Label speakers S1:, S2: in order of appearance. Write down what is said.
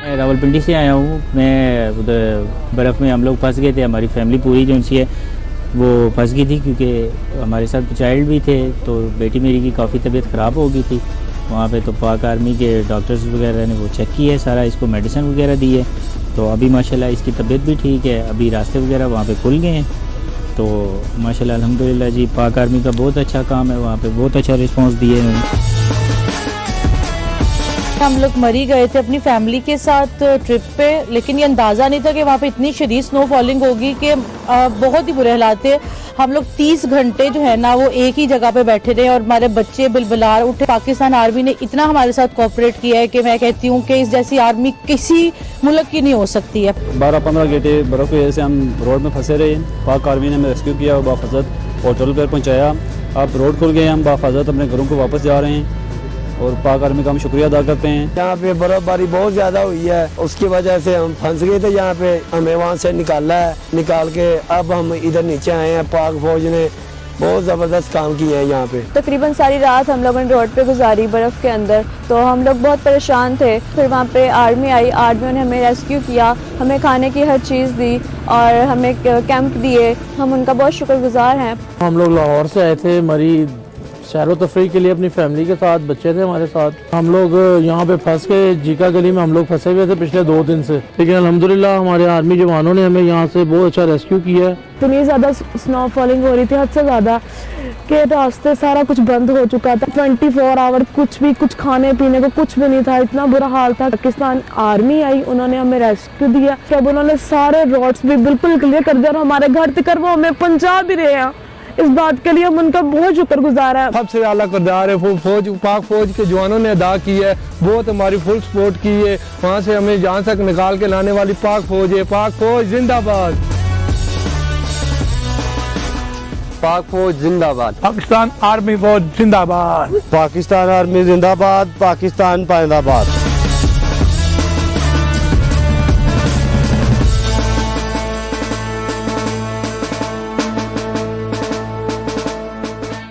S1: मैं रावलपिंडी से आया हूँ। मैं उधर बर्फ़ में हम लोग फंस गए थे, हमारी फैमिली पूरी जो सी है वो फंस गई थी, क्योंकि हमारे साथ चाइल्ड भी थे। तो बेटी मेरी की काफ़ी तबीयत ख़राब हो गई थी वहाँ पे। तो पाक आर्मी के डॉक्टर्स वगैरह ने वो चेक किया है सारा, इसको मेडिसिन वगैरह दी है। तो अभी माशाल्लाह इसकी तबीयत भी ठीक है। अभी रास्ते वगैरह वहाँ पे खुल गए हैं। तो माशाल्लाह अल्हम्दुलिल्लाह जी, पाक आर्मी का बहुत अच्छा काम है वहाँ पे, बहुत अच्छा रिस्पांस दिए हैं।
S2: हम लोग मरी गए थे अपनी फैमिली के साथ ट्रिप पे, लेकिन ये अंदाज़ा नहीं था कि वहाँ पे इतनी शदीद स्नो फॉलिंग होगी कि बहुत ही बुरे हालात थे। हम लोग 30 घंटे जो है ना वो एक ही जगह पे बैठे रहे और हमारे बच्चे बिलबिलार उठे। पाकिस्तान आर्मी ने इतना हमारे साथ कोऑपरेट किया है कि मैं कहती हूँ कि इस जैसी आर्मी किसी मुल्क की नहीं हो सकती है।
S3: 12-15 घंटे बर्फ़ की वजह से हम रोड में फंसे रहे। पाक आर्मी ने हमें रेस्क्यू किया और बाफाजत होटल पर पहुँचाया। अब रोड खुल गए, हम बाफाजत अपने घरों को वापस जा रहे हैं और पाक आर्मी का हम शुक्रिया अदा करते हैं।
S4: यहाँ पे बर्फबारी बहुत ज़्यादा हुई है, उसकी वजह से हम फंस गए थे यहाँ पे। हमें वहाँ से निकाला है, निकाल के अब हम इधर नीचे आए हैं। पाक फौज ने बहुत ज़बरदस्त काम किए हैं यहाँ पे।
S5: तकरीबन सारी रात हम लोगों ने रोड पे गुजारी बर्फ़ के अंदर, तो हम लोग बहुत परेशान थे। फिर वहाँ पे आर्मी आई, आर्मी ने हमें रेस्क्यू किया, हमें खाने की हर चीज़ दी और हमें कैंप दिए। हम उनका बहुत शुक्रगुजार हैं।
S6: हम लोग लाहौर से आए थे मरी सैरो तफरी के लिए अपनी फैमिली के साथ, बच्चे थे हमारे साथ। हम लोग यहाँ पे फंस के जीका गली में हम लोग फंसे हुए थे पिछले 2 दिन से, लेकिन अल्हम्दुलिल्लाह हमारे आर्मी जवानों ने हमें यहाँ से बहुत अच्छा रेस्क्यू किया है।
S7: इतनी ज़्यादा स्नो फॉलिंग हो रही थी, हद से ज़्यादा, कि रास्ते सारा कुछ बंद हो चुका था। 24 आवर कुछ खाने पीने को कुछ भी नहीं था, इतना बुरा हाल था। पाकिस्तान आर्मी आई, उन्होंने हमें रेस्क्यू दिया। अब उन्होंने सारे रोड्स भी बिल्कुल क्लियर कर दिया और हमारे घर तक वो हमें पहुंचा भी रहे हैं। इस बात के लिए हम उनका बहुत शुक्रगुजार है।
S4: सबसे आला किरदार है फौज, पाक फौज के जवानों ने अदा की है। बहुत हमारी फुल सपोर्ट की है। वहाँ से हमें जहाँ तक निकाल के लाने वाली पाक फौज है। पाक फौज जिंदाबाद,
S3: पाक फौज जिंदाबाद,
S6: पाकिस्तान आर्मी फौज जिंदाबाद,
S4: पाकिस्तान आर्मी जिंदाबाद, पाकिस्तान पाइंदाबाद।